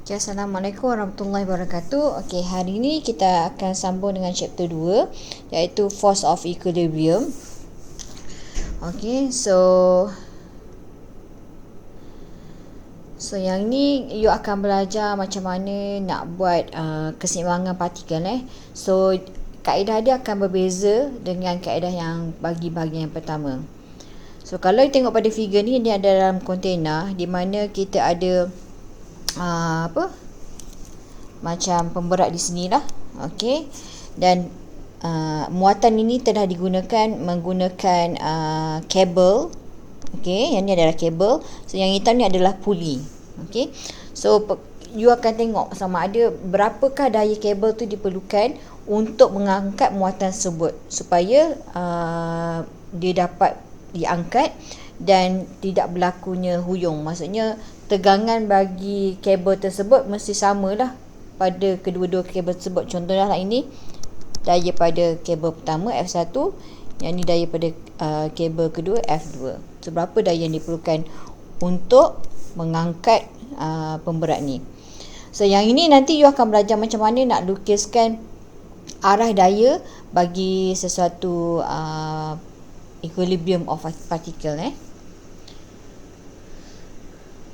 Okay, Assalamualaikum warahmatullahi wabarakatuh. Okay, hari ini kita akan sambung dengan chapter 2 iaitu Force of Equilibrium. Okay, so yang ni you akan belajar macam mana nak buat keseimbangan partikel So kaedah dia akan berbeza dengan kaedah yang bagi bahagian yang pertama. So kalau you tengok pada figure ni, dia ada dalam kontena di mana kita ada macam pemberat di sini lah. Okey, dan muatan ini telah digunakan menggunakan kabel. Okey, yang ni adalah kabel. So yang hitam ni adalah pulley. Okey, so you akan tengok sama ada berapakah daya kabel tu diperlukan untuk mengangkat muatan tersebut supaya dia dapat diangkat dan tidak berlakunya huyung. Maksudnya tegangan bagi kabel tersebut mesti samalah pada kedua-dua kabel tersebut. Contohnya lah ini daya pada kabel pertama F1, yang ni daya pada kabel kedua F2. So berapa daya yang diperlukan untuk mengangkat pemberat ni. So yang ini nanti you akan belajar macam mana nak lukiskan arah daya bagi sesuatu equilibrium of particle.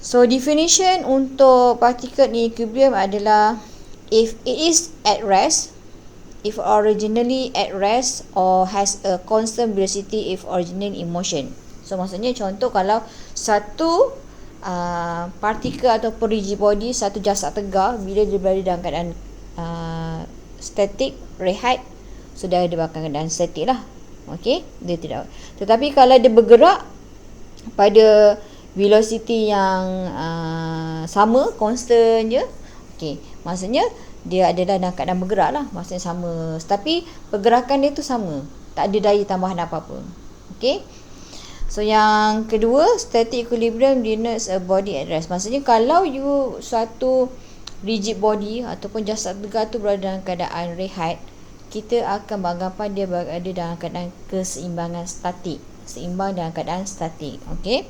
So definition untuk particle in equilibrium adalah if it is at rest, if originally at rest, or has a constant velocity if originally in motion. So maksudnya contoh kalau satu partikel ataupun rigid body, satu jasad tegar, bila dia berada dalam keadaan static, rehat, so dia ada dalam keadaan static lah. Okey, dia tidak. Tetapi kalau dia bergerak pada velocity yang sama, constant je, okey, maksudnya dia adalah dalam keadaan bergerak lah, maksudnya sama, tapi pergerakan dia tu sama, tak ada daya tambahan apa-apa. Okey, so yang kedua, static equilibrium denotes a body at rest. Maksudnya kalau you suatu rigid body ataupun jasad tegar tu berada dalam keadaan rehat, kita akan beranggapan dia berada dalam keadaan keseimbangan statik, seimbang dalam keadaan statik. Okey,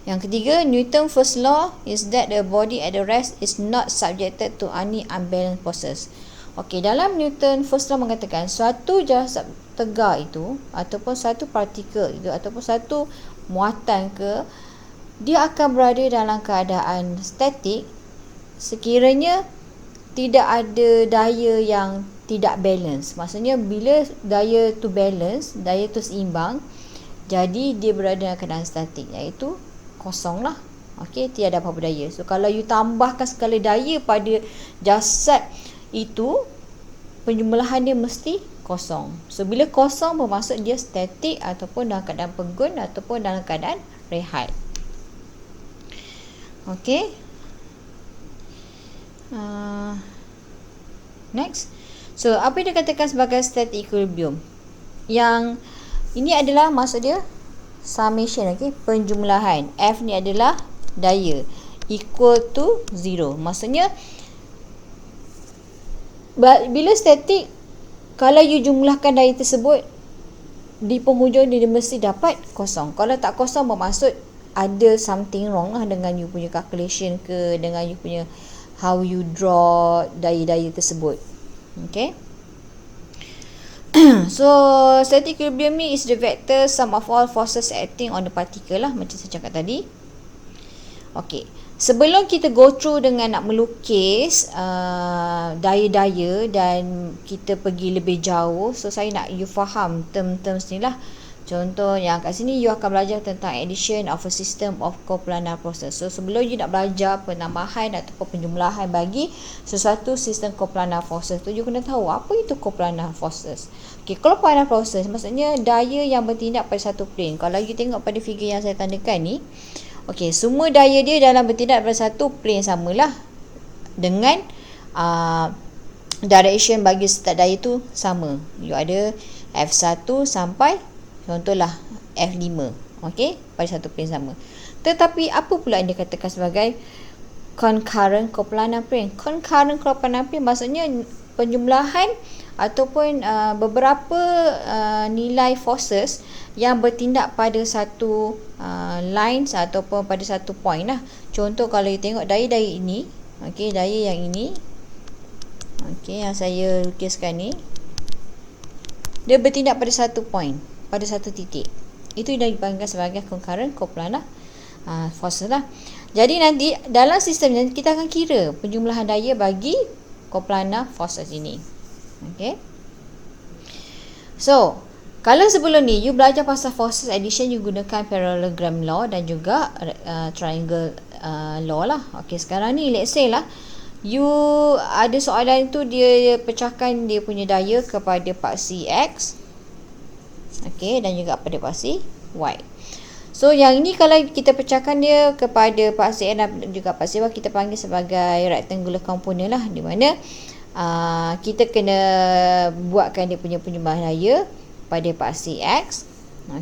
yang ketiga, Newton's first law is that the body at the rest is not subjected to any unbalanced forces. Okey, dalam Newton's first law mengatakan suatu jasad tegar itu ataupun satu partikel itu ataupun satu muatan dia akan berada dalam keadaan statik sekiranya tidak ada daya yang tidak balance. Maksudnya bila daya tu balance, daya tu seimbang, jadi dia berada dalam keadaan statik, iaitu kosong lah. Okey, tiada apa-apa daya. So kalau you tambahkan segala daya pada jasad itu, penjumlahan dia mesti kosong. So bila kosong bermaksud dia statik ataupun dalam keadaan penggun ataupun dalam keadaan rehat. Okey, next. So apa yang dikatakan sebagai static equilibrium? Yang ini adalah maksud dia summation, penjumlahan. F ni adalah daya equal to 0. Maksudnya bila statik, kalau you jumlahkan daya tersebut, di penghujung dia mesti dapat kosong. Kalau tak kosong bermaksud ada something wrong lah dengan you punya calculation ke, dengan you punya how you draw daya-daya tersebut. Okay. So static equilibrium ni is the vector sum of all forces acting on the particle lah, macam saya cakap tadi. Okey, sebelum kita go through dengan nak melukis daya-daya dan kita pergi lebih jauh, so saya nak you faham term-terms ni lah. Contoh yang kat sini you akan belajar tentang addition of a system of coplanar process. So sebelum you nak belajar penambahan ataupun penjumlahan bagi sesuatu sistem coplanar forces tu, you kena tahu apa itu coplanar forces. Okay, coplanar forces maksudnya daya yang bertindak pada satu plane. Kalau you tengok pada figure yang saya tandakan ni, okay, semua daya dia dalam bertindak pada satu plane samalah, dengan direction bagi setiap daya tu sama. You ada F1 sampai contohlah F5, okey, pada satu plane sama. Tetapi apa pula yang dikatakan sebagai concurrent coplanar plane? Concurrent coplanar plane maksudnya penjumlahan ataupun beberapa nilai forces yang bertindak pada satu lines ataupun pada satu point lah. Contoh kalau you tengok daya-daya ini, Okey, daya yang ini. Okey, yang saya lukiskan ni, dia bertindak pada satu point, pada satu titik. Itu yang dipanggil sebagai concurrent coplanar forces lah. Jadi nanti dalam sistem ni kita akan kira penjumlahan daya bagi coplanar forces ini. Okey. So, kalau sebelum ni you belajar pasal forces addition, you gunakan parallelogram law dan juga triangle law lah. Okey, sekarang ni let's say lah you ada soalan tu dia pecahkan dia punya daya kepada paksi X, okey, dan juga pada paksi Y. So yang ini kalau kita pecahkan dia kepada paksi N dan juga paksi Y, kita panggil sebagai rectangular component lah, di mana kita kena buatkan dia punya penjumlahan daya pada paksi X,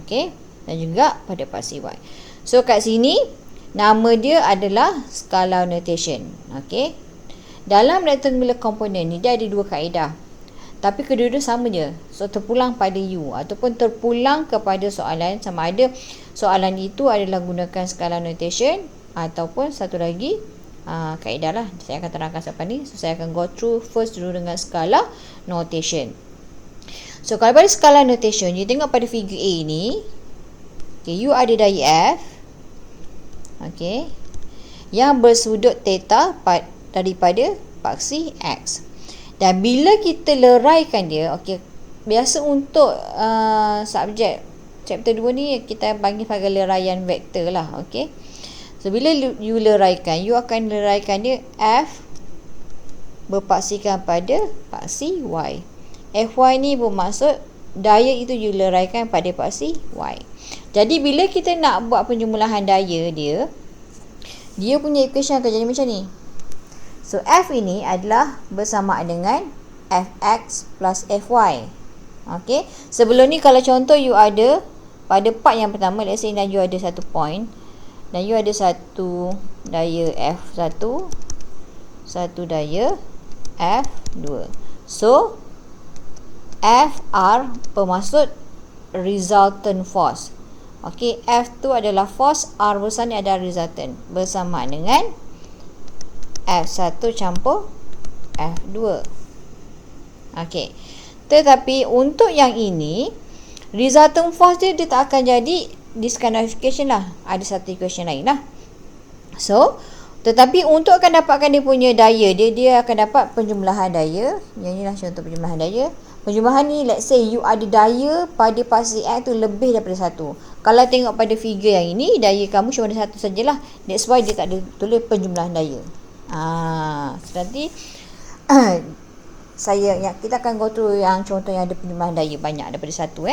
okey, dan juga pada paksi Y. So kat sini nama dia adalah scalar notation. Okey, dalam rectangular component ni dia ada dua kaedah, tapi kedua-dua sama je. So terpulang pada U ataupun terpulang kepada soalan, sama ada soalan itu adalah gunakan scalar notation ataupun satu lagi kaedah lah. Saya akan terangkan selepas ni. So saya akan go through first dulu dengan scalar notation. So kalau pada scalar notation, you tengok pada figure A ni, okay, you ada daya F, okay, yang bersudut theta daripada paksi X. Dan bila kita leraikan dia, okey, biasa untuk subjek chapter 2 ni kita panggil sebagai leraian vektor lah, okey. So bila you leraikan, you akan leraikan dia F berpaksikan pada paksi Y. Fy ni bermaksud daya itu you leraikan pada paksi Y. Jadi bila kita nak buat penjumlahan daya dia punya equation akan jadi macam ni. So F ini adalah bersamaan dengan Fx plus Fy. Okey. Sebelum ni kalau contoh you ada pada part yang pertama, let's say you ada satu point dan you ada satu daya F1, satu daya F2. So Fr bermaksud resultant force. Okey, F2 adalah force, R besar ni adalah resultant, bersamaan dengan F1 campur F2. Okey. Tetapi untuk yang ini, resultant force dia tak akan jadi this kind of equation lah. Ada satu equation lain lah. So, tetapi untuk akan dapatkan dia punya daya, dia akan dapat penjumlahan daya. Yang inilah contoh penjumlahan daya. Penjumlahan ni, let's say you ada daya pada paksi X tu lebih daripada satu. Kalau tengok pada figure yang ini, daya kamu cuma ada satu sajalah. That's why dia tak ada tulis penjumlahan daya. Nanti kita akan go through yang contoh yang ada penjumlahan daya banyak daripada satu.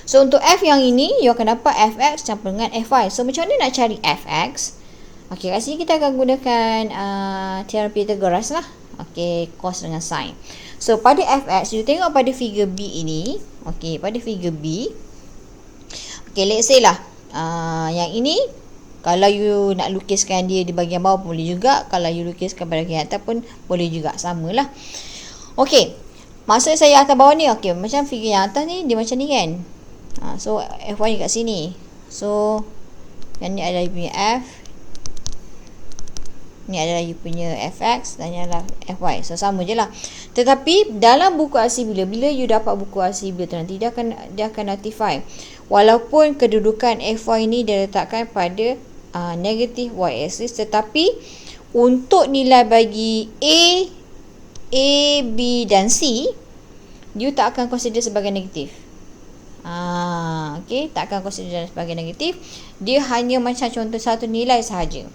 So untuk F yang ini, you akan dapat Fx campur dengan Fy. So macam mana nak cari Fx? Okey, kat sini kita akan gunakan teorem Pythagoras lah. Okey, cos dengan sin. So pada Fx, you tengok pada figure B ini. Okey, pada figure B, okey, let's say lah yang ini, kalau you nak lukiskan dia di bahagian bawah pun boleh juga. Kalau you lukiskan pada bahagian atas pun boleh juga, samalah. Okey, maksud saya atas bawah ni, okey, macam figure yang atas ni dia macam ni kan. So Fy ni kat sini. So yang ni adalah you punya F, ni adalah you punya Fx, dan ni adalah Fy. So sama je lah. Tetapi dalam buku RC bila you dapat buku RC tu nanti dia akan notify walaupun kedudukan Fy ni dia letakkan pada negatif y axis, tetapi untuk nilai bagi A, B dan C, you tak akan consider sebagai negatif. Okey, tak akan consider sebagai negatif. Dia hanya macam contoh satu nilai sahaja.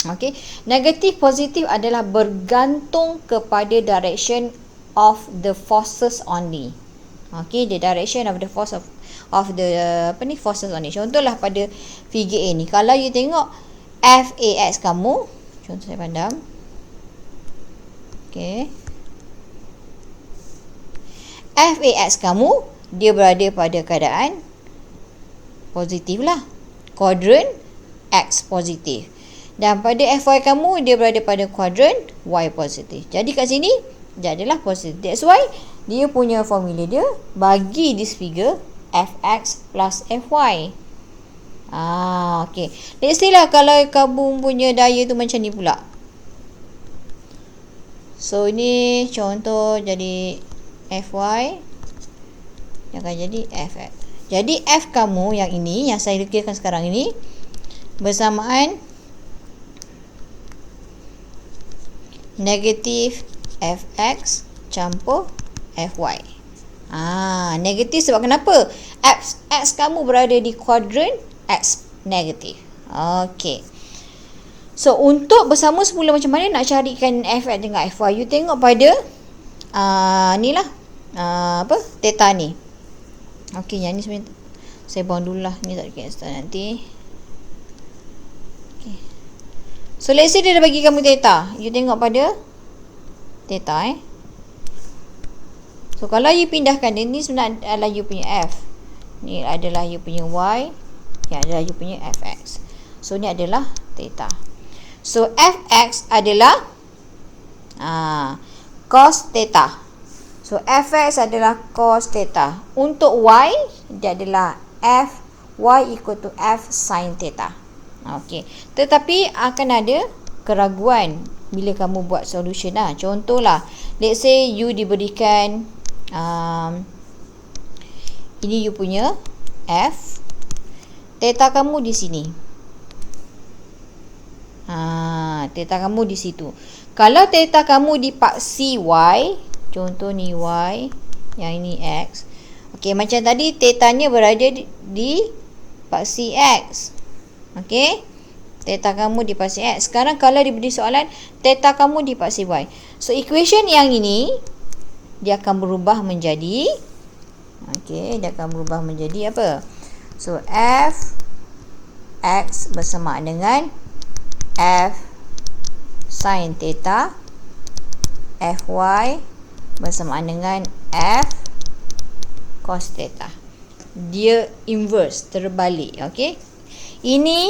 Okey, negatif positif adalah bergantung kepada direction of the forces only. Okey, the direction of the force of the forces only. Contohlah pada figure A ni, kalau you tengok Fax kamu, contoh saya pandang. Okey, Fax kamu dia berada pada keadaan positif lah, kuadran X positif. Dan pada Fy kamu dia berada pada kuadran Y positif. Jadi kat sini dia adalah positif. That's why dia punya formula dia bagi this figure Fx plus Fy. Okay. Let's say lah kalau kamu punya daya tu macam ni pula. So ini contoh jadi FY, yang akan jadi FX. Jadi F kamu yang ini, yang saya lukiskan sekarang ini, bersamaan negatif FX campur FY. Negatif sebab kenapa? X kamu berada di kuadran X negatif. Okey. So untuk bersama semula macam mana nak carikan FX dengan FY? You tengok pada ni lah. Theta ni. Okey, yang ni sebenarnya saya buang dulu lah. Ni tak cancel nanti. Okay. So let's say dia dah bagi kamu theta. You tengok pada theta So kalau you pindahkan dia, ni sebenarnya adalah you punya F. Ni adalah you punya Y. Yang adalah you punya FX. So ni adalah theta. So FX adalah cos theta. So FX adalah cos theta. Untuk Y, dia adalah F Y equal to F sin theta. Okey. Tetapi akan ada keraguan bila kamu buat solution lah. Contohlah, let's say you diberikan ini you punya F, theta kamu di sini. Theta kamu di situ. Kalau theta kamu dipaksi Y, contoh ni Y, yang ini X. Okey, macam tadi tetanya berada di paksi X. Okey, theta kamu di paksi X. Sekarang kalau diberi soalan, theta kamu di paksi Y. So equation yang ini dia akan berubah menjadi, dia akan berubah menjadi apa? So F X bersamaan dengan F sin theta, Fy bersamaan dengan F cos theta. Dia inverse, terbalik. Okey. Ini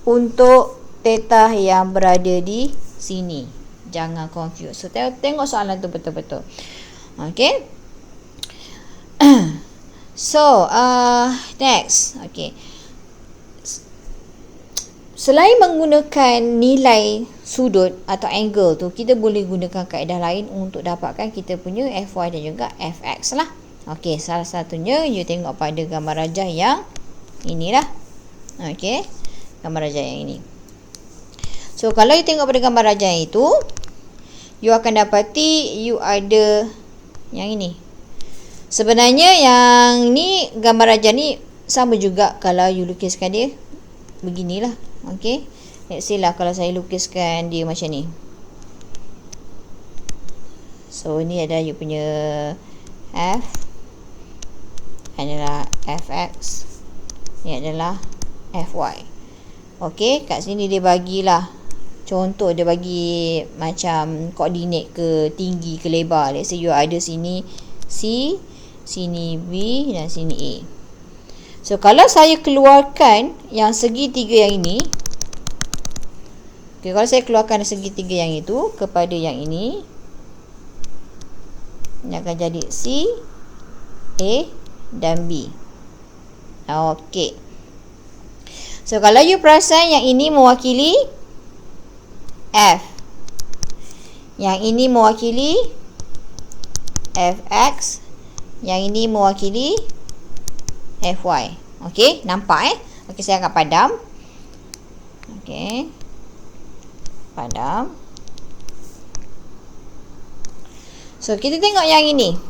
untuk theta yang berada di sini. Jangan confuse. So tengok soalan tu betul-betul. Okey. So next. Okey. Selain menggunakan nilai sudut atau angle tu, kita boleh gunakan kaedah lain untuk dapatkan kita punya Fy dan juga Fx lah. Okey, salah satunya you tengok pada gambar rajah yang inilah. Okey, gambar rajah yang ini. So kalau you tengok pada gambar rajah itu, you akan dapati you ada yang ini. Sebenarnya yang ni, gambar rajah ni sama juga kalau you lukiskan dia beginilah. Okey, let's say lah kalau saya lukiskan dia macam ni. So ni ada you punya F, adalah Fx, ni adalah Fy. Okey, kat sini dia bagilah contoh, dia bagi macam koordinat ke tinggi ke lebar. Let's say you ada sini C, sini B dan sini A. So kalau saya keluarkan yang segitiga yang ini, kalau saya keluarkan segitiga yang itu kepada yang ini akan jadi C, A dan B. Okey. So kalau you perasan, yang ini mewakili F, yang ini mewakili Fx, yang ini mewakili Fy. Okey, nampak Okey, saya akan padam. Okey, padam. So kita tengok yang ini.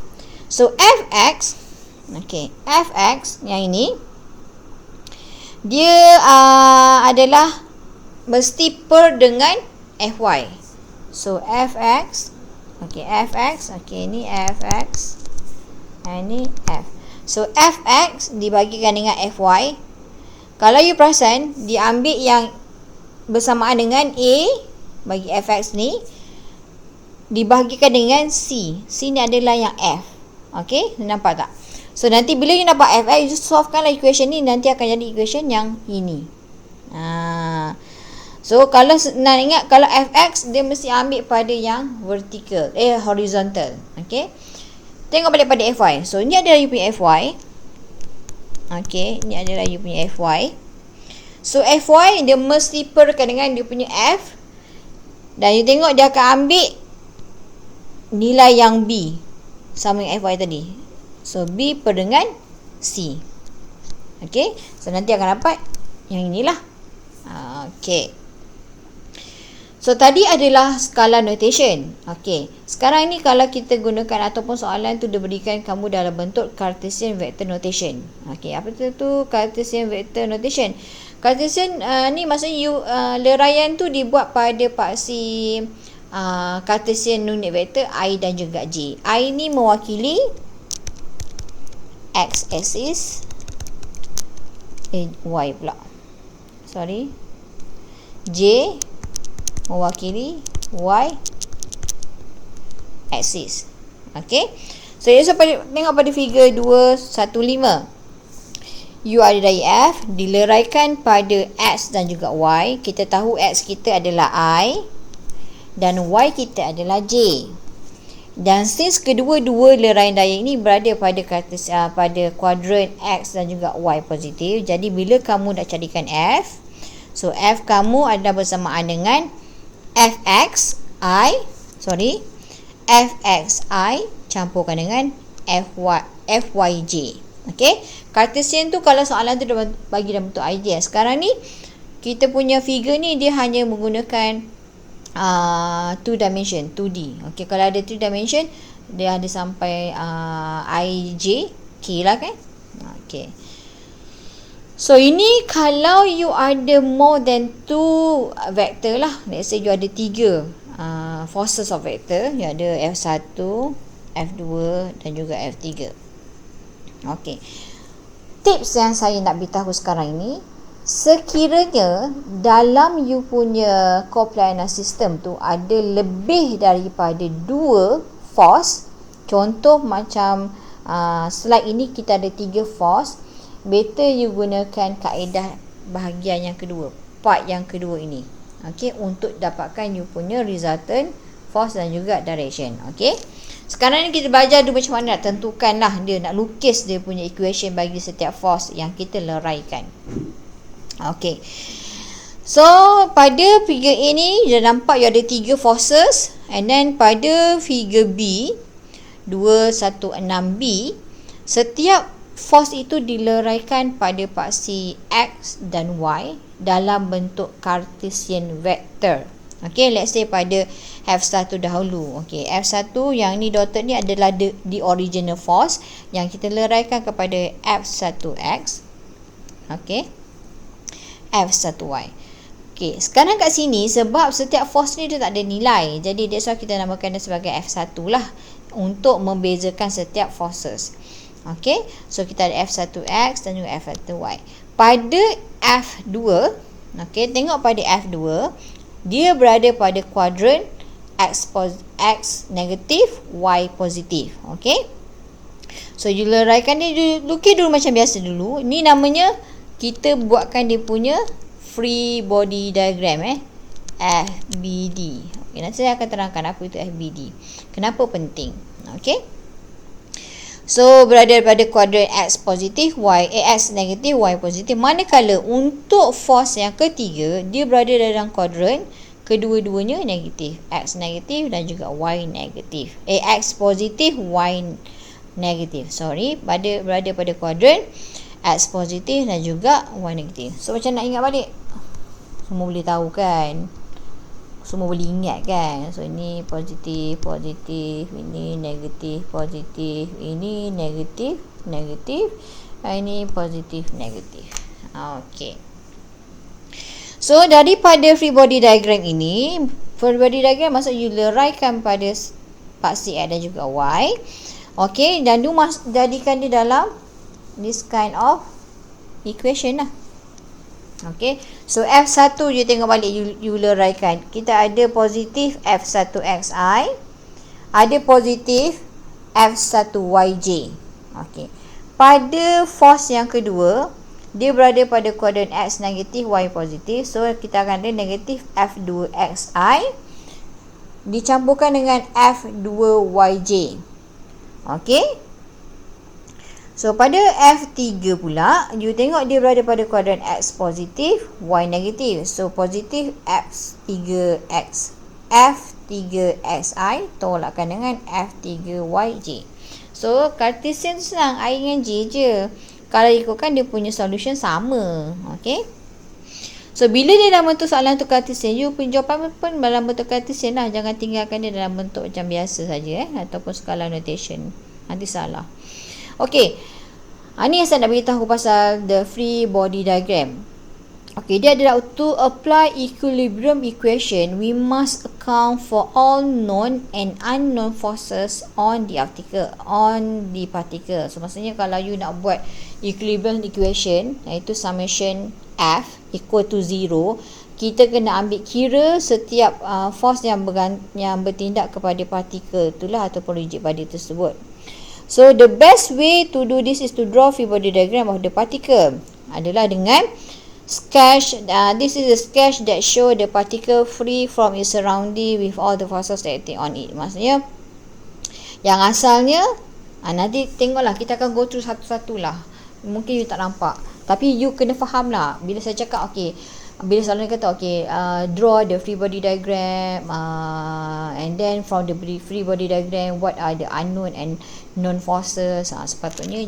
So Fx, okey, Fx yang ini dia adalah mesti per dengan Fy. So Fx, okey, Fx, okey, ni Fx, ini F. So Fx dibagikan dengan Fy. Kalau you perasan, dia ambil yang bersamaan dengan A bagi Fx ni, dibahagikan dengan C. C ni adalah yang F. Okey, nampak tak? So nanti bila you dapat Fx, you solvekanlah equation ni, nanti akan jadi equation yang ini. So kalau nak ingat, kalau Fx dia mesti ambil pada yang vertical, horizontal. Okey. Tengok balik pada Fy. So ni adalah you punya Fy. Okey, ni adalah you punya Fy. So Fy dia mesti perkan dengan you punya F. Dan you tengok dia akan ambil nilai yang B sama dengan Fy tadi. So B per dengan C. Okay, so nanti akan dapat yang inilah. Okay, so tadi adalah skala notation. Okay, sekarang ni kalau kita gunakan ataupun soalan tu diberikan kamu dalam bentuk Cartesian vector notation. Okay, apa tu Cartesian vector notation? Cartesian ni maksudnya leraian tu dibuat pada paksi Cartesian unit vector I dan juga J. I ni mewakili X axis, Y pula. Sorry. J mewakili Y axis. Okay. So, tengok pada figure 215. U ada dari F dileraikan pada X dan juga Y. Kita tahu X kita adalah I dan Y kita adalah J. Dan since kedua-dua leraian daya ini berada pada pada kuadran X dan juga Y positif, jadi bila kamu nak carikan F, so F kamu adalah bersamaan dengan Fxi campurkan dengan Fyj. Okey, Cartesian tu kalau soalan tu dia bagi dalam bentuk idea. Sekarang ni kita punya figure ni dia hanya menggunakan 2 dimension, 2D. Okey, kalau ada 3 dimension dia ada sampai IJ K lah kan. Okey, so ini kalau you ada more than 2 vector lah. Let's say you ada 3 forces of vector. You ada F1, F2 dan juga F3. Okey, tips yang saya nak beritahu sekarang ini, sekiranya dalam you punya coplanar system tu ada lebih daripada 2 force, contoh macam slide ini kita ada 3 force, better you gunakan kaedah bahagian yang kedua, part yang kedua ini. Okey, untuk dapatkan you punya resultant force dan juga direction. Okey, sekarang ni kita belajar dulu macam mana nak tentukan lah, dia nak lukis dia punya equation bagi setiap force yang kita leraikan. Okay, so pada figure A ni dia nampak you ada 3 forces, and then pada figure B 216B, setiap force itu dileraikan pada paksi X dan Y dalam bentuk Cartesian vector. Okay, let's say pada F1 dahulu. Okay, F1 yang ni dotted ni adalah the original force yang kita leraikan kepada F1X. Okay, F1Y. Okay, sekarang kat sini sebab setiap force ni dia tak ada nilai, jadi that's why kita namakan dia sebagai F1 lah, untuk membezakan setiap forces. Okay, so kita ada F1X dan juga F1Y. Pada F2, okay, tengok pada F2, dia berada pada kuadran X negatif, Y positif. Okay, so you leraikan dia, lukis dulu macam biasa dulu. Ni namanya kita buatkan dia punya free body diagram, FBD. Okay, nanti saya akan terangkan apa itu FBD, kenapa penting. Okay, so berada pada kuadran X positif, X negatif, Y positif. Manakala untuk force yang ketiga, dia berada dalam kuadran kedua-duanya negatif, X negatif dan juga Y negatif. X positif, Y negatif. Berada pada kuadran X positif dan juga Y negatif. So macam nak ingat balik, semua boleh tahu kan, semua boleh ingat kan. So ini positif, positif, ini negatif, positif, ini negatif, negatif, ini positif, negatif. Okay, so daripada free body diagram ini, free body diagram maksud you leraikan pada paksi X dan juga Y. Okay, dan you jadikan dia dalam this kind of equation lah. Okay, so F1 you tengok balik, you leraikan. Kita ada positif F1xi, ada positif F1yj. Okay, pada force yang kedua, dia berada pada kuadran X negatif, Y positif. So kita akan ada negatif F2xi dicampurkan dengan F2yj. Okay, so pada F3 pula, you tengok dia berada pada kuadran X positif, Y negatif. So positif F3x, F3XI tolakkan dengan F3YJ. So Cartesian tu senang, I dengan J je. Kalau ikutkan dia punya solution sama. Okay. So bila dia dalam bentuk soalan tu Cartesian, you punya jawapan pun dalam bentuk Cartesian lah. Jangan tinggalkan dia dalam bentuk macam biasa saja ataupun skala notation. Nanti salah. Okay. Ni yang saya nak beritahu pasal the free body diagram. Okay, dia adalah to apply equilibrium equation, we must account for all known and unknown forces on the particle. So maksudnya kalau you nak buat equilibrium equation, iaitu summation F equal to 0, kita kena ambil kira setiap force yang bertindak kepada partikel itulah ataupun rigid body tersebut. So the best way to do this is to draw free body diagram of the particle adalah dengan sketch. This is a sketch that show the particle free from its surrounding with all the forces that acting on it. Maksudnya yang asalnya nanti tengoklah, kita akan go through satu-satu lah. Mungkin you tak nampak, tapi you kena faham lah. Bila saya cakap bila soalan kata draw the free body diagram, and then from the free body diagram what are the unknown and known forces, sepatutnya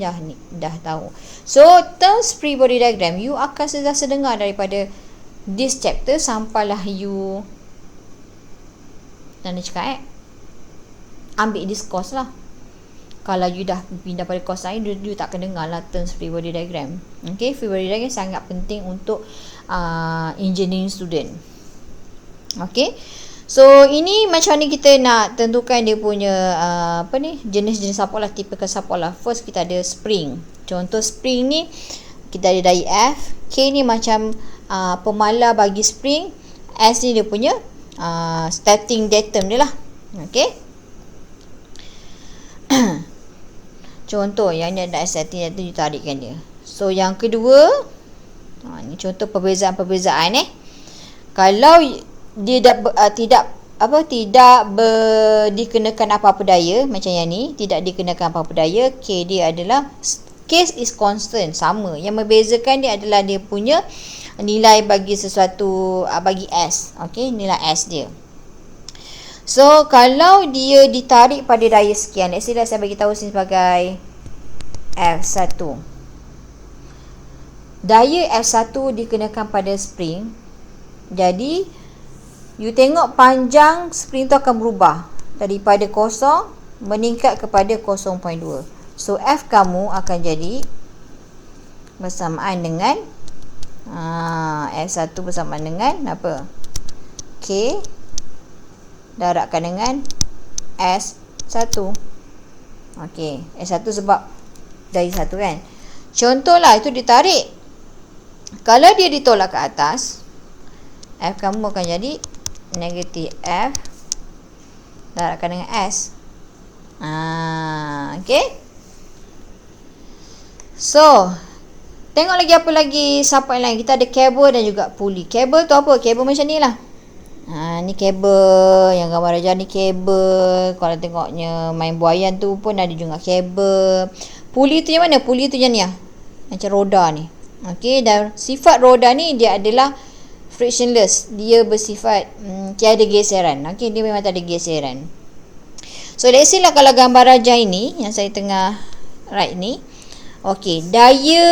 dah tahu. So terms free body diagram you akan sentiasa dengar daripada this chapter sampailah you ambil this course lah. Kalau you dah pindah pada course lain, you tak akan dengar lah terms free body diagram. Okay, free body diagram sangat penting untuk engineering student. Okay, so ini macam ni kita nak tentukan dia punya jenis-jenis support lah, typical support lah. First kita ada spring. Contoh spring ni kita ada dai F. K ni macam pemalar bagi spring. S ni dia punya starting datum dia lah. Okay. Contoh yang ni ada starting datum, ditarikkan dia. So yang kedua, ni contoh perbezaan Kalau dia tidak dikenakan apa-apa daya, macam yang ni tidak dikenakan apa-apa daya, K dia adalah case is constant, sama. Yang membezakan dia adalah dia punya nilai bagi sesuatu, bagi S. Okey, nilai S dia. So kalau dia ditarik pada daya sekian, let's say saya bagi tahu sini sebagai F1. Daya F1 dikenakan pada spring. Jadi you tengok panjang spring tu akan berubah daripada 0 meningkat kepada 0.2. So F kamu akan jadi bersamaan dengan F1 bersamaan dengan apa? K darabkan dengan S1. Okey, S1 sebab dari 1 kan. Contohlah itu ditarik. Kalau dia ditolak ke atas, F kamu akan jadi negatif F darabkan dengan S. Okey. So, tengok lagi apa lagi support lain. Kita ada kabel dan juga pulley. Kabel tu apa? Kabel macam ni lah. Ni kabel, yang gambar raja ni kabel. Kalau tengoknya main buayan tu pun ada juga kabel. Pulley tu yang mana? Pulley tu yang ni lah, macam roda ni. Okey, dan sifat roda ni dia adalah frictionless. Dia bersifat tiada geseran. Okey, dia memang tak ada geseran. So let's say lah kalau gambar raja ini yang saya tengah right ni. Okey, daya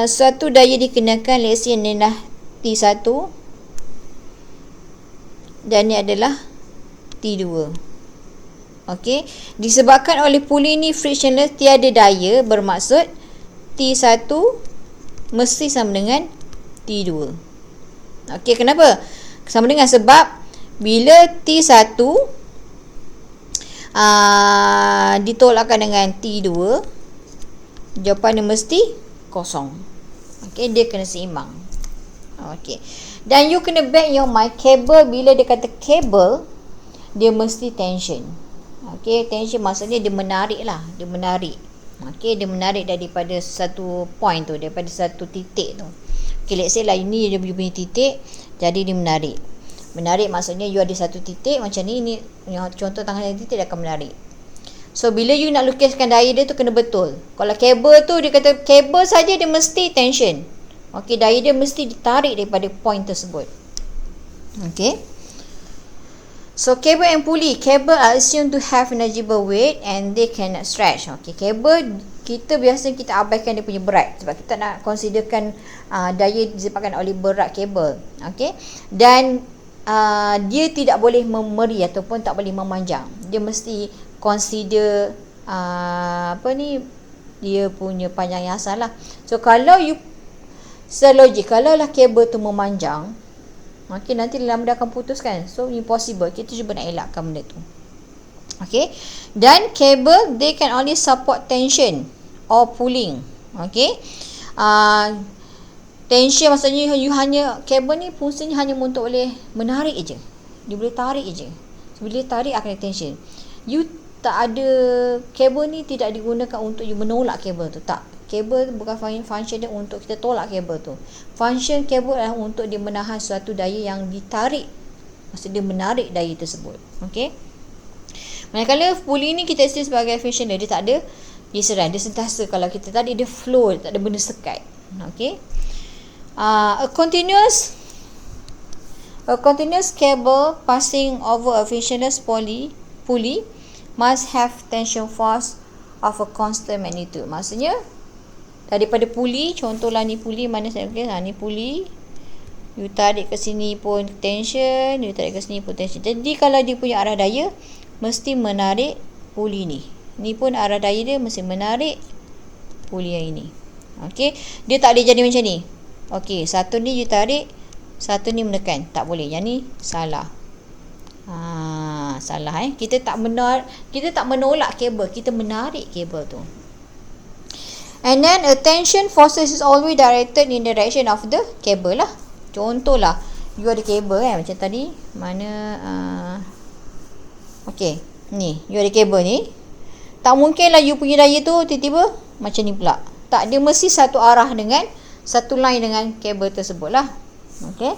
suatu daya dikenakan, let's say ni dah T1 dan ni adalah T2. Okey, disebabkan oleh pulley ni frictionless, tiada daya, bermaksud T1 mesti sama dengan T2. Okey, kenapa? Sama dengan sebab bila T1 ditolakkan dengan T2, jawapan dia mesti kosong. Okey, dia kena seimbang. Okey. Dan you kena back your mind, kabel bila dia kata kabel, dia mesti tension. Okey, tension maksudnya dia menarik lah, dia menarik. Okey, dia menarik daripada satu point tu, daripada satu titik tu. Okey, let's say lah ini dia punya titik, jadi dia menarik. Menarik maksudnya you ada satu titik macam ni contoh tangan yang titik dia akan menarik. So bila you nak lukiskan daya dia tu kena betul. Kalau kabel tu dia kata kabel saja dia mesti tension. Okey, daya dia mesti ditarik daripada point tersebut. Okey. So cable and pulley. Cable are assumed to have negligible weight and they cannot stretch. Okay, cable kita biasanya kita abaikan dia punya berat sebab kita nak considerkan daya disebabkan oleh berat kabel. Okay, dan dia tidak boleh memeri ataupun tak boleh memanjang. Dia mesti consider dia punya panjang yang asal lah. So kalau you secara logik, kalau lah kabel tu memanjang, okay, nanti lama dia akan putus kan. So impossible. Kita cuba nak elakkan benda tu. Okay. Dan kabel, they can only support tension or pulling. Okay. Tension maksudnya you hanya, kabel ni fungsinya hanya untuk boleh menarik je. Dia boleh tarik je. So, bila dia tarik akan ada tension. You tak ada, kabel ni tidak digunakan untuk you menolak kabel tu. Tak. Kabel bukan function dia untuk kita tolak kabel tu. Function kabel adalah untuk dia menahan suatu daya yang ditarik. Maksud dia menarik daya tersebut. Okay. Manakala pulley ni kita istilah sebagai frictional. Dia tak ada geseran. Dia sentiasa kalau kita tarik dia flow. Tak ada benda sekat. Okay. A continuous cable passing over a frictionless pulley must have tension force of a constant magnitude. Maksudnya daripada pulley, contohlah ni pulley mana saya ni pulley, you tarik ke sini pun tension, you tarik ke sini pun tension. Jadi kalau dia punya arah daya mesti menarik pulley ni. Ni pun arah daya dia mesti menarik pulley yang ini. Okey, dia tak boleh jadi macam ni. Okey, satu ni you tarik, satu ni menekan. Tak boleh. Yang ni salah. Salah Kita tak menolak kabel, kita menarik kabel tu. And then tension forces is always directed in the direction of the cable lah. Contohlah, you ada kabel kan macam tadi. Mana okey, ni you ada kabel ni. Tak mungkin lah you punya daya tu tiba-tiba macam ni pula. Tak, dia mesti satu arah dengan satu line dengan kabel tersebut lah. Okey.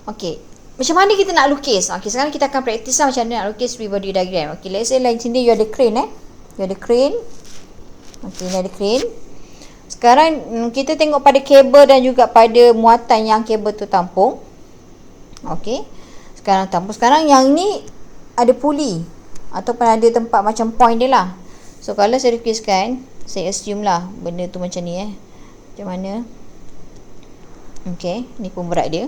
Okey. Macam mana kita nak lukis? Okey, sekarang kita akan praktis lah macam mana nak lukis free body diagram. Okey, let's say like sini you ada crane You ada crane. Okey, ni ada crane. Sekarang kita tengok pada kabel dan juga pada muatan yang kabel tu tampung. Okey. Sekarang tampung. Sekarang yang ni ada pulley ataupun ada tempat macam point dia lah. So kalau saya lukiskan, saya assume lah benda tu macam ni Macam mana? Okey, ni pun berat dia.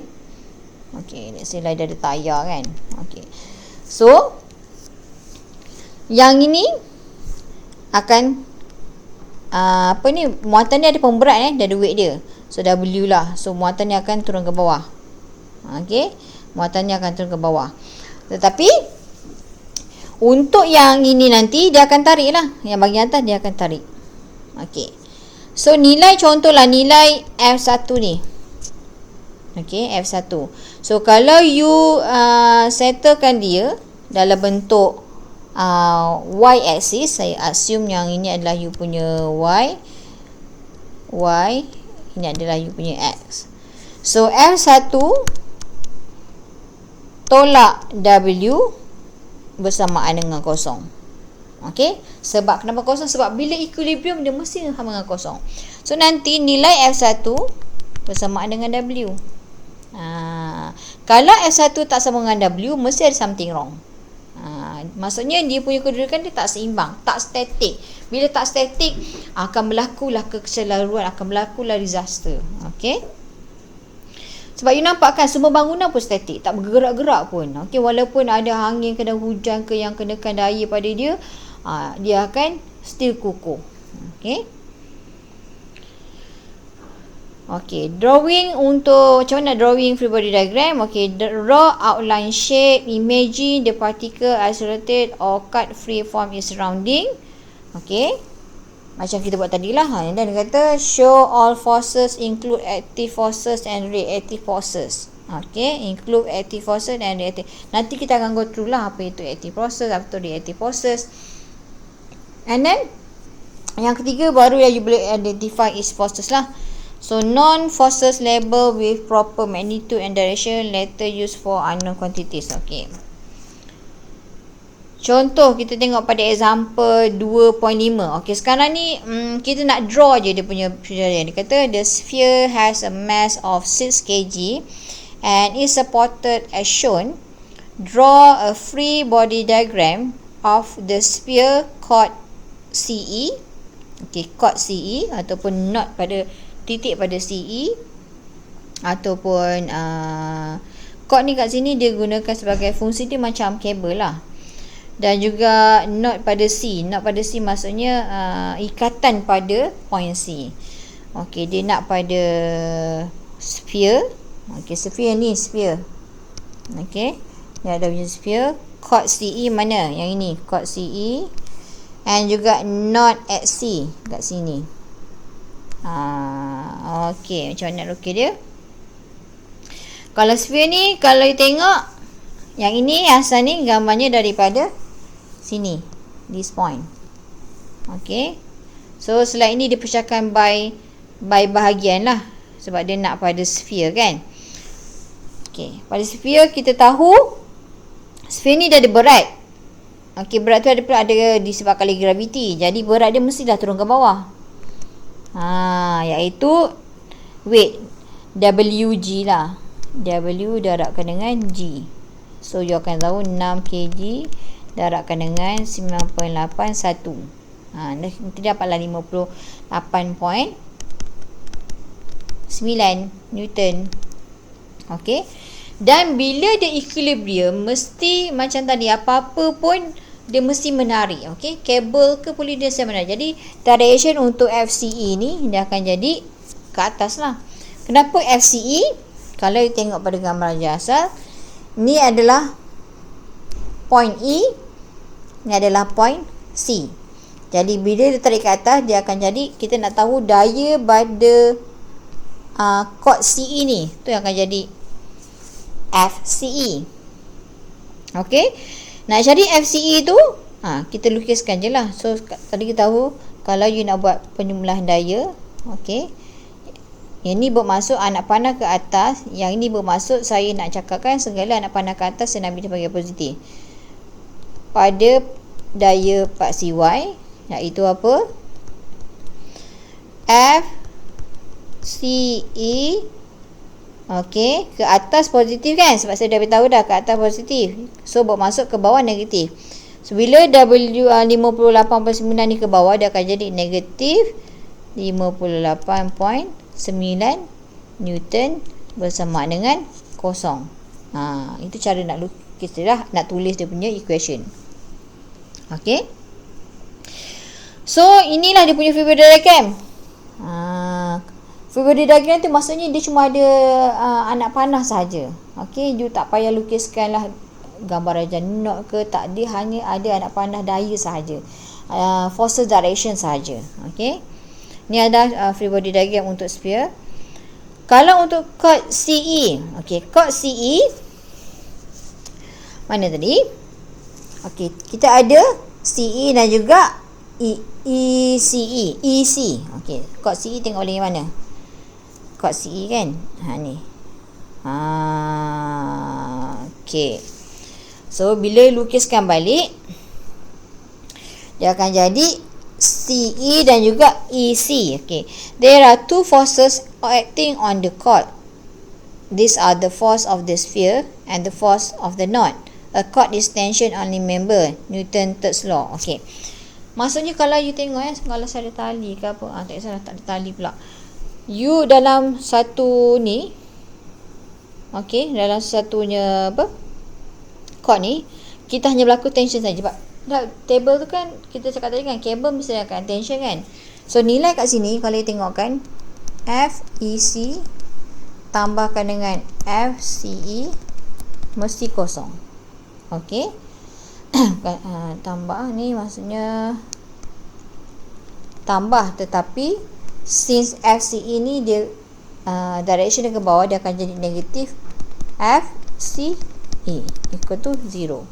Okey, let's say lah dia ada tayar kan. Okey. So yang ini akan muatan dia ada pemberat dia ada weight dia. So W lah. So muatan dia akan turun ke bawah. Okey, muatan dia akan turun ke bawah. Tetapi untuk yang ini nanti dia akan tarik lah. Yang bahagian atas dia akan tarik. Okey. So nilai, contohlah nilai F1 ni. Okey, F1. So kalau you settlekan dia dalam bentuk Y axis, saya assume yang ini adalah you punya Y, ini adalah you punya X. So F1 tolak W bersamaan dengan kosong. Okey, sebab kenapa kosong? Sebab bila equilibrium dia mesti sama dengan kosong. So nanti nilai F1 bersamaan dengan W. Kalau F1 tak sama dengan W, mesti ada something wrong. Maksudnya dia punya kedudukan dia tak seimbang, tak statik. Bila tak statik, akan berlakulah kecelaruan, akan berlakulah disaster. Okey. Sebab you nampak kan semua bangunan pun statik, tak bergerak-gerak pun. Okey, walaupun ada angin kena hujan ke yang kenakan daya pada dia, dia akan still kukuh. Okey. Okey, drawing untuk macam mana drawing free body diagram. Okey, draw outline shape, imagine the particle isolated or cut free from its surrounding. Okey, macam kita buat tadi lah. Dan dia kata show all forces include active forces and reactive forces. Okey, include active forces and reactive. Nanti kita akan go through lah apa itu active forces, apa itu reactive forces. And then yang ketiga baru yang you boleh identify its forces lah. So non-forces label with proper magnitude and direction later used for unknown quantities. Okay. Contoh kita tengok pada example 2.5. Okay, sekarang ni kita nak draw je dia punya dia kata the sphere has a mass of 6 kg and is supported as shown Draw a free body diagram of the sphere chord CE. Okay, chord CE ataupun knot pada titik pada CE ataupun chord ni kat sini dia gunakan sebagai fungsi dia macam kabel lah. Dan juga knot pada C. Knot pada C maksudnya ikatan pada point C. Okey, dia nak pada sphere. Okey, sphere ni sphere. Okey, dia ada punya sphere. Chord CE mana? Yang ini, chord CE. And juga knot at C kat sini. Okey, macam mana nak lukis dia? Kalau sphere ni, kalau you tengok, yang ini asal ni gambarnya daripada sini, this point. Okay, so slide ni dipecahkan by bahagian lah, sebab dia nak pada sphere kan. Okay, pada sphere kita tahu sphere ni dah ada berat. Okay, berat tu ada disebabkan oleh graviti, jadi berat dia mestilah turun ke bawah. Iaitu weight WG lah. W darabkan dengan G. So you akan tahu 6 kg darabkan dengan 9.81. Nanti dapatlah 58.9 Newton. Okey. Dan bila dia equilibrium, mesti macam tadi, apa-apa pun dia mesti menarik. Okey, kabel ke boleh dia menarik. Jadi direction untuk FCE ni dia akan jadi ke atas lah. Kenapa FCE? Kalau you tengok pada gambar raja asal, ni adalah point E, ni adalah point C. Jadi bila dia tarik ke atas, dia akan jadi, kita nak tahu daya pada chord CE ni, tu yang akan jadi FCE. Okey, nak cari FCE tu, kita lukiskan je lah. So tadi kita tahu, kalau you nak buat penjumlahan daya, okey, yang ni bermaksud anak panah ke atas, yang ini bermaksud saya nak cakapkan segala anak panah ke atas saya nak ambil sebagai positif. Pada daya part CY, iaitu apa? FCE. Okey, ke atas positif kan? Sebab saya dah beritahu dah, ke atas positif. So bermaksud ke bawah negatif. So bila W 58.9 ni ke bawah, dia akan jadi negatif 58.9 Newton bersamaan dengan kosong. Itu cara nak lukis dia lah, nak tulis dia punya equation. Okey. So inilah dia punya free body diagram. Free body diagram tu maksudnya dia cuma ada anak panah sahaja. Okey, you tak payah lukiskan lah gambar raja knot ke, tak, dia hanya ada anak panah daya sahaja. Forces direction sahaja. Okey. Ni ada free body diagram untuk sphere. Kalau untuk chord CE, okey, chord CE mana tadi? Okey, kita ada CE dan juga ECE. Okey, chord CE tengok boleh mana? Chord CE kan? Ni. Okey. So bila lukiskan balik, dia akan jadi CE dan juga EC. Okay, there are two forces acting on the chord. These are the force of the sphere and the force of the knot. A chord is tension only member, Newton third law. Okay, maksudnya kalau you tengok kalau saya ada tali ke apa, tak salah, tak ada tali pula. You dalam satu ni, okay, dalam satunya apa, chord ni, kita hanya berlaku tension saja. Sebab table tu kan, kita cakap tadi kan, kabel mesti akan tension kan. So nilai kat sini kalau you tengok kan, FEC tambahkan dengan FCE mesti kosong. Okey. Tambah ni maksudnya tambah, tetapi since FCE ni dia direction dia ke bawah, dia akan jadi negatif FCE equal to 0.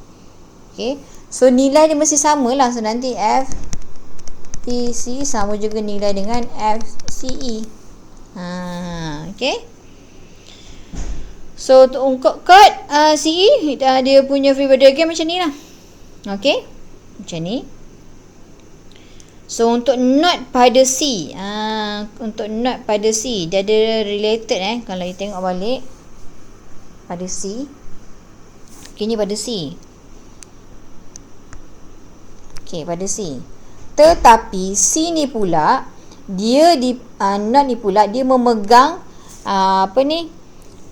Okey. So nilai dia mesti sama lah. So nanti FEC sama juga nilai dengan FCE. Okay. So untuk chord CE, dia punya free body diagram macam ni lah. Okay, macam ni. So untuk knot pada C, untuk knot pada C, dia ada related kalau you tengok balik pada C. Okay, ni pada C. Okay, pada C. Tetapi C ni pula, dia knot ni pula, dia memegang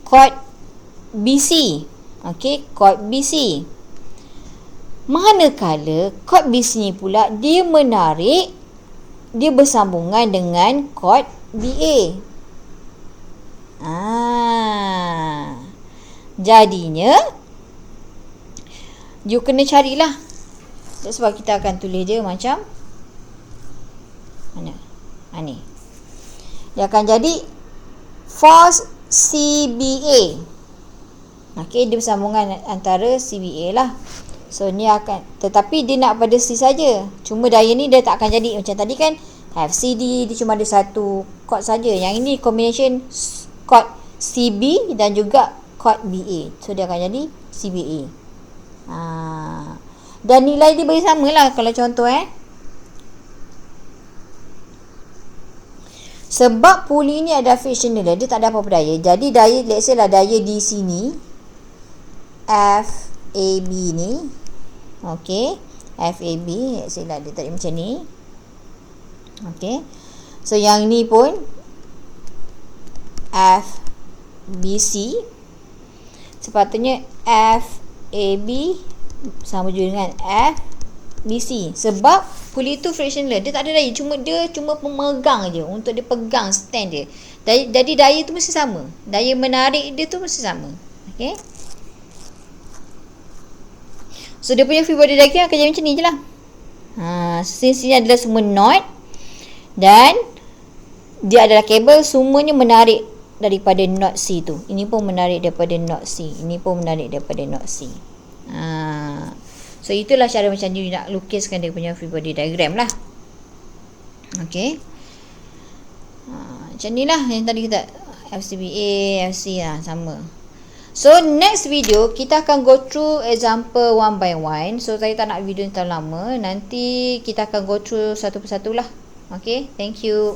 chord BC. Okay, chord BC. Manakala chord BC ni pula, dia menarik, dia bersambungan dengan chord BA. Jadinya you kena carilah. That's sebab kita akan tulis dia macam mana? Ni. Dia akan jadi force CBA. Okey, dia bersambungan antara CBA lah. So ni akan, tetapi dia nak pada C saja. Cuma daya ni dia tak akan jadi macam tadi kan. FCD dia cuma ada satu chord saja. Yang ini combination chord CB dan juga chord BA. So dia akan jadi CBA. Dan nilai dia bagi sama lah. Kalau contoh sebab puli ni ada frictional, dia tak ada apa-apa daya. Jadi daya, let's say lah daya di sini FAB ni, okay, FAB, let's say lah dia tarik macam ni. Okay, so yang ni pun FBC, sepatutnya FAB sama juga dengan FBC. Sebab puli tu frictionless, dia tak ada daya, dia cuma pemegang je, untuk dia pegang stand dia. Jadi daya tu mesti sama, daya menarik dia tu mesti sama. Okay, so dia punya free body diagram akan jadi macam ni je lah. Since ini adalah semua knot dan dia adalah kabel, semuanya menarik daripada knot C tu. Ini pun menarik daripada knot C, ini pun menarik daripada knot C. So itulah cara macam ni nak lukiskan dia punya free body diagram lah. Okay, macam ni lah yang tadi kita FCBA, FC lah, sama. So next video kita akan go through example one by one. So saya tak nak video ni terlalu lama, nanti kita akan go through satu persatu lah. Okay, thank you.